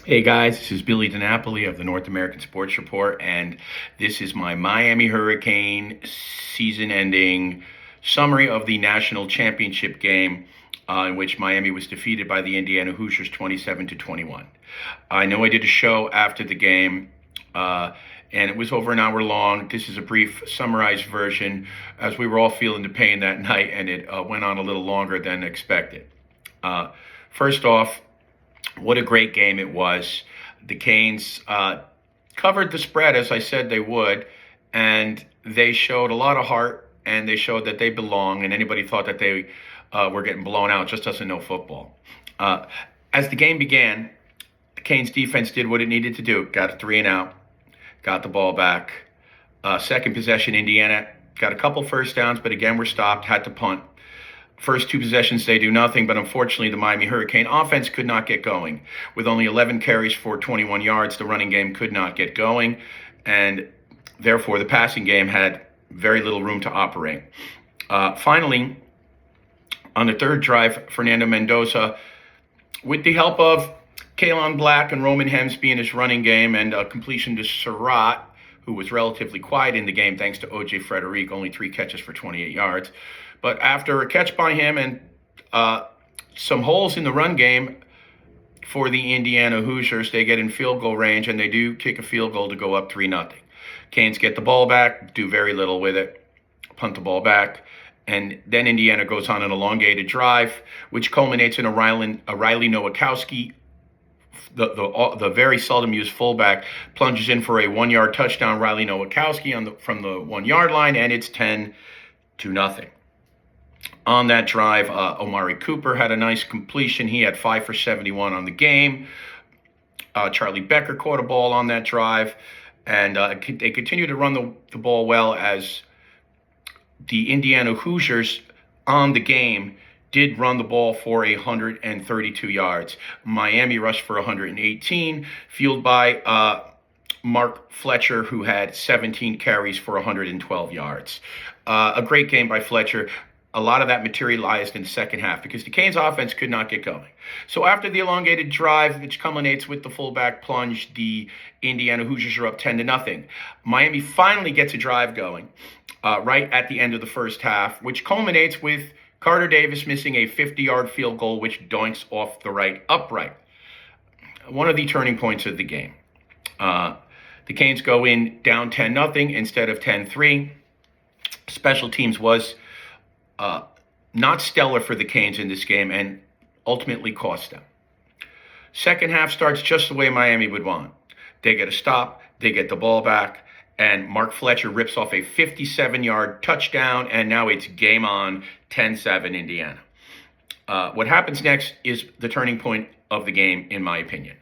Hey guys, this is Billy DiNapoli of the North American Sports Report, and this is my Miami Hurricane season-ending summary of the national championship game, in which Miami was defeated by the Indiana Hoosiers 27-21. I know I did a show after the game, and it was over an hour long. This is a brief, summarized version, as we were all feeling the pain that night, and it went on a little longer than expected. First off, what a great game it was. The Canes covered the spread as I said they would, and they showed a lot of heart, and they showed that they belong, and anybody thought that they were getting blown out just doesn't know football. As the game began, the Canes defense did what it needed to do. Got a 3-and-out, got the ball back. Second possession, Indiana got a couple first downs, but again, were stopped, had to punt. First two possessions, they do nothing, but unfortunately, the Miami Hurricane offense could not get going. With only 11 carries for 21 yards, the running game could not get going, and therefore, the passing game had very little room to operate. Finally, on the third drive, Fernando Mendoza, with the help of Kalen Black and Roman Hemsby in his running game and a completion to Surratt, who was relatively quiet in the game thanks to O.J. Frederic, only 3 catches for 28 yards. But after a catch by him and some holes in the run game for the Indiana Hoosiers, they get in field goal range, and they do kick a field goal to go up 3-0. Canes get the ball back, do very little with it, punt the ball back, and then Indiana goes on an elongated drive, which culminates in a Riley Nowakowski, the very seldom used fullback, plunges in for a 1-yard touchdown. Riley Nowakowski from the 1-yard line, and it's 10-0. On that drive, Omari Cooper had a nice completion. He had 5 for 71 on the game. Charlie Becker caught a ball on that drive, and they continue to run the ball well, as the Indiana Hoosiers on the game did run the ball for 132 yards. Miami rushed for 118, fueled by Mark Fletcher, who had 17 carries for 112 yards. A great game by Fletcher. A lot of that materialized in the second half because the Canes offense could not get going. So after the elongated drive, which culminates with the fullback plunge, the Indiana Hoosiers are up 10-0. Miami finally gets a drive going right at the end of the first half, which culminates with Carter Davis missing a 50-yard field goal, which doinks off the right upright. One of the turning points of the game. The Canes go in down 10-0 instead of 10-3. Special teams was not stellar for the Canes in this game and ultimately cost them. Second half starts just the way Miami would want. They get a stop, they get the ball back, and Mark Fletcher rips off a 57-yard touchdown, and now it's game on, 10-7 Indiana. What happens next is the turning point of the game, in my opinion.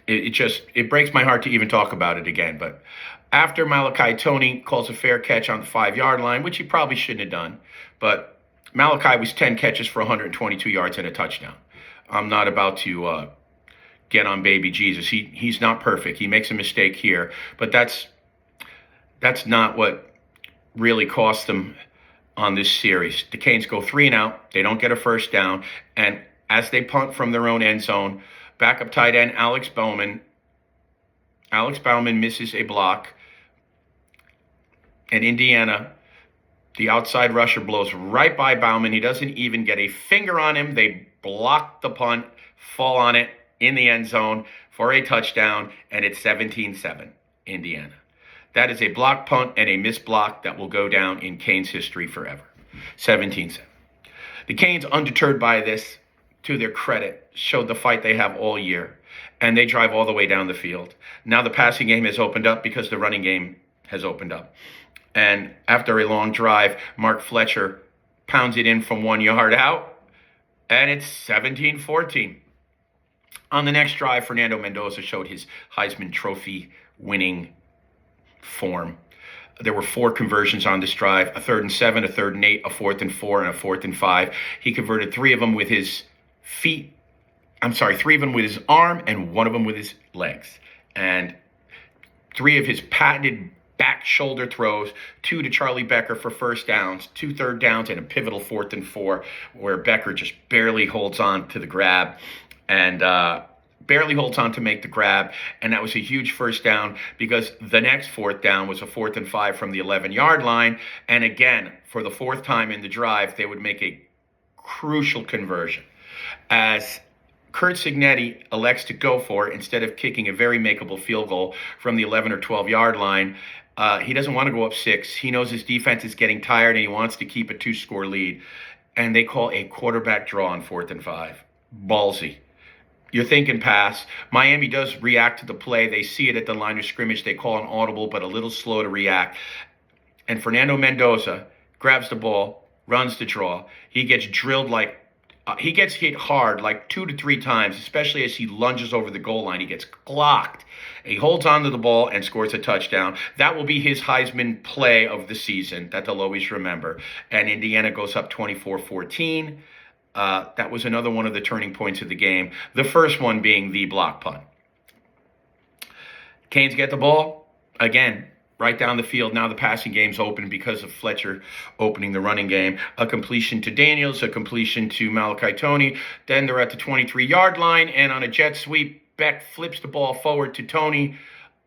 It breaks my heart to even talk about it again, but after Malachi Toney calls a fair catch on the 5-yard line, which he probably shouldn't have done, but Malachi was 10 catches for 122 yards and a touchdown. I'm not about to get on baby Jesus. He's not perfect. He makes a mistake here, but that's not what really cost them on this series. The Canes go 3-and-out. They don't get a first down, and as they punt from their own end zone, backup tight end Alex Bauman misses a block. And Indiana, the outside rusher, blows right by Bauman. He doesn't even get a finger on him. They block the punt, fall on it in the end zone for a touchdown, and it's 17-7, Indiana. That is a block punt and a missed block that will go down in Canes history forever. 17-7. The Canes, undeterred by this, to their credit, showed the fight they have all year, and they drive all the way down the field. Now the passing game has opened up because the running game has opened up. And after a long drive, Mark Fletcher pounds it in from 1 yard out, and it's 17-14. On the next drive, Fernando Mendoza showed his Heisman Trophy winning form. There were 4 conversions on this drive, a 3rd and 7, a 3rd and 8, a 4th and 4, and a 4th and 5. He converted 3 of them with his feet. 3 of them with his arm and 1 of them with his legs. And 3 of his patented back shoulder throws, 2 to Charlie Becker for first downs, 2 third downs, and a pivotal 4th and 4 where Becker just barely holds on to the grab. and barely holds on to make the grab. And that was a huge first down because the next fourth down was a 4th and 5 from the 11-yard line. And again, for the fourth time in the drive, they would make a crucial conversion as Curt Cignetti elects to go for it instead of kicking a very makeable field goal from the 11 or 12-yard line. He doesn't want to go up 6. He knows his defense is getting tired and he wants to keep a 2-score lead. And they call a quarterback draw on 4th and 5. Ballsy. You're thinking pass. Miami does react to the play. They see it at the line of scrimmage. They call an audible, but a little slow to react. And Fernando Mendoza grabs the ball, runs the draw. He gets drilled he gets hit hard like 2 to 3 times, especially as he lunges over the goal line. He gets clocked. He holds on to the ball and scores a touchdown. That will be his Heisman play of the season that they'll always remember. And Indiana goes up 24-14. That was another one of the turning points of the game. The first one being the block punt. Canes get the ball. Again, right down the field. Now the passing game's open because of Fletcher opening the running game. A completion to Daniels, a completion to Malachi Toney. Then they're at the 23-yard line, and on a jet sweep, Beck flips the ball forward to Toney.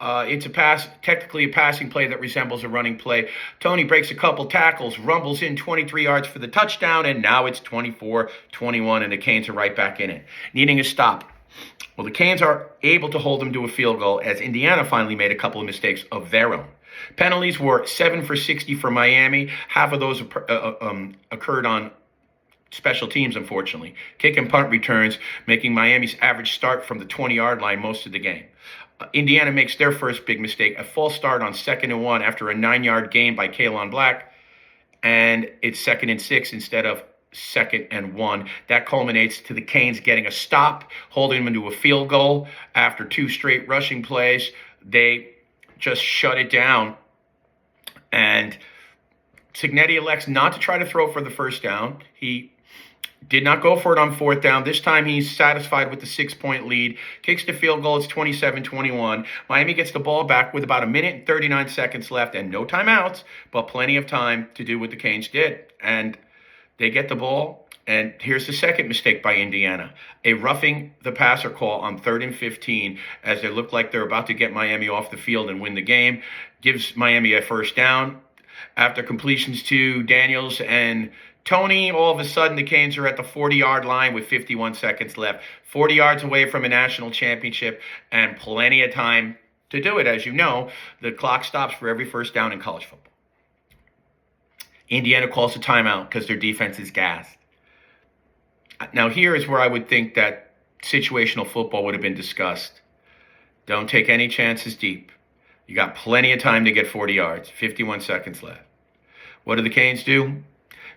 It's a pass, technically a passing play that resembles a running play. Toney breaks a couple tackles, rumbles in 23 yards for the touchdown, and now it's 24-21, and the Canes are right back in it, needing a stop. Well, the Canes are able to hold them to a field goal as Indiana finally made a couple of mistakes of their own. Penalties were 7 for 60 for Miami. Half of those occurred on special teams, unfortunately. Kick and punt returns, making Miami's average start from the 20-yard line most of the game. Indiana makes their first big mistake, a false start on 2nd and 1 after a 9-yard gain by Kalon Black, and it's 2nd and 6 instead of 2nd and 1. That culminates to the Canes getting a stop, holding them to a field goal after 2 straight rushing plays. They just shut it down, and Cignetti elects not to try to throw for the first down. He did not go for it on 4th down. This time he's satisfied with the 6-point lead. Kicks the field goal. It's 27-21. Miami gets the ball back with about 1 minute and 39 seconds left and no timeouts, but plenty of time to do what the Canes did. And they get the ball, and here's the second mistake by Indiana. A roughing the passer call on 3rd and 15 as they look like they're about to get Miami off the field and win the game. Gives Miami a first down. After completions to Daniels and Toney, all of a sudden the Canes are at the 40-yard line with 51 seconds left. 40 yards away from a national championship and plenty of time to do it. As you know, the clock stops for every first down in college football. Indiana calls a timeout because their defense is gassed. Now here is where I would think that situational football would have been discussed. Don't take any chances deep. You got plenty of time to get 40 yards, 51 seconds left. What do the Canes do?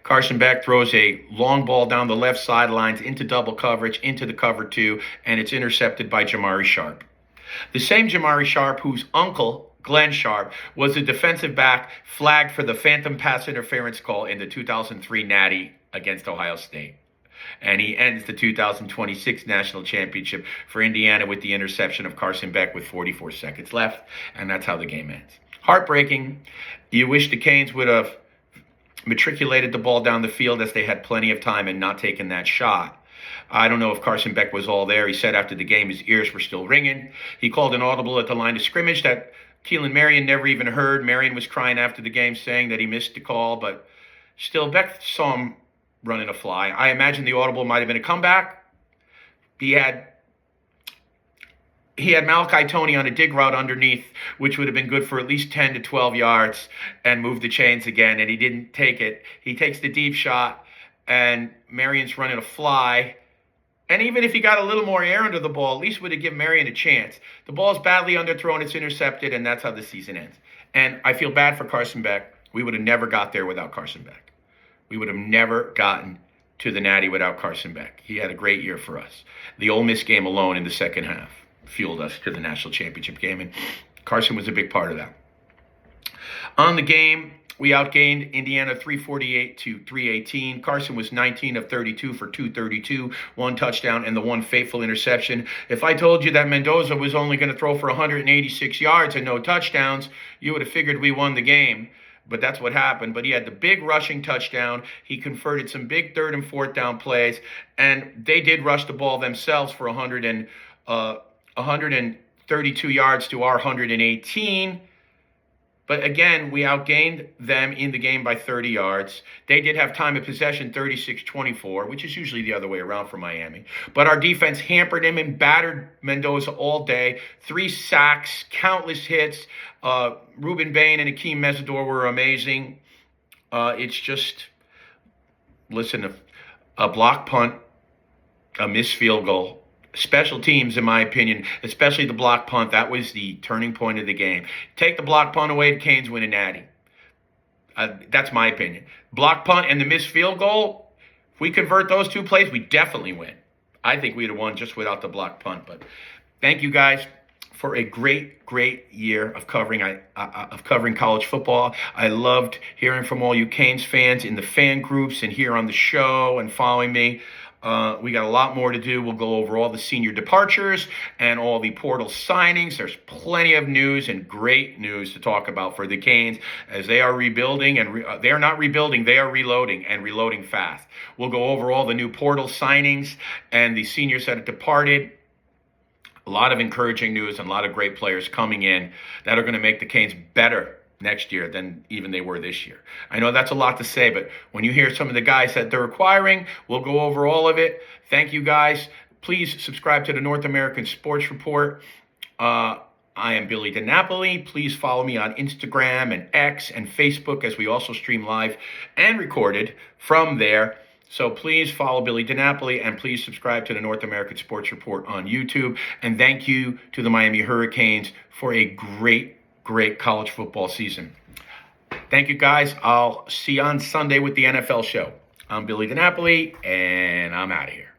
Carson Beck throws a long ball down the left sidelines into double coverage, into the cover 2, and it's intercepted by Jamari Sharp. The same Jamari Sharp whose uncle, Glenn Sharp, was the defensive back flagged for the phantom pass interference call in the 2003 Natty against Ohio State. And he ends the 2026 national championship for Indiana with the interception of Carson Beck with 44 seconds left, and that's how the game ends. Heartbreaking. You wish the Canes would have matriculated the ball down the field as they had plenty of time and not taken that shot. I don't know if Carson Beck was all there. He said after the game his ears were still ringing. He called an audible at the line of scrimmage that Keelan Marion never even heard. Marion was crying after the game saying that he missed the call, but still Beck saw him running a fly. I imagine the audible might have been a comeback. He had Malachi Toney on a dig route underneath, which would have been good for at least 10 to 12 yards and moved the chains again, and he didn't take it. He takes the deep shot, and Marion's running a fly. And even if he got a little more air under the ball, at least would have given Marion a chance. The ball's badly underthrown, it's intercepted, and that's how the season ends. And I feel bad for Carson Beck. We would have never got there without Carson Beck. We would have never gotten to the Natty without Carson Beck. He had a great year for us. The Ole Miss game alone in the second half fueled us to the national championship game, and Carson was a big part of that. On the game, we outgained Indiana 348 to 318. Carson was 19 of 32 for 232, 1 touchdown, and the 1 fateful interception. If I told you that Mendoza was only going to throw for 186 yards and no touchdowns, you would have figured we won the game. but that's what happened. But he had the big rushing touchdown. He converted some big third and fourth down plays, and they did rush the ball themselves for 132 yards to our 118. But again, we outgained them in the game by 30 yards. They did have time of possession 36-24, which is usually the other way around for Miami. But our defense hampered him and battered Mendoza all day. 3 sacks, countless hits. Ruben Bain and Akeem Mesidor were amazing. It's just, listen, a block punt, a missed field goal. Special teams, in my opinion, especially the block punt, that was the turning point of the game. Take the block punt away, the Canes win a natty. That's my opinion. Block punt and the missed field goal, if we convert those 2 plays, we definitely win. I think we'd have won just without the block punt. But thank you guys for a great year of covering college football. I loved hearing from all you Canes fans in the fan groups and here on the show and following me. We got a lot more to do. We'll go over all the senior departures and all the portal signings. There's plenty of news and great news to talk about for the Canes as they are rebuilding, and they are not rebuilding, they are reloading, and reloading fast. We'll go over all the new portal signings and the seniors that have departed. A lot of encouraging news and a lot of great players coming in that are going to make the Canes better next year than even they were this year. I know that's a lot to say, but when you hear some of the guys that they're acquiring, we'll go over all of it. Thank you, guys. Please subscribe to the North American Sports Report. I am Billy DiNapoli. Please follow me on Instagram and X and Facebook as we also stream live and recorded from there. So please follow Billy DiNapoli and please subscribe to the North American Sports Report on YouTube. And thank you to the Miami Hurricanes for a great college football season. Thank you, guys. I'll see you on Sunday with the NFL show. I'm Billy DiNapoli, and I'm out of here.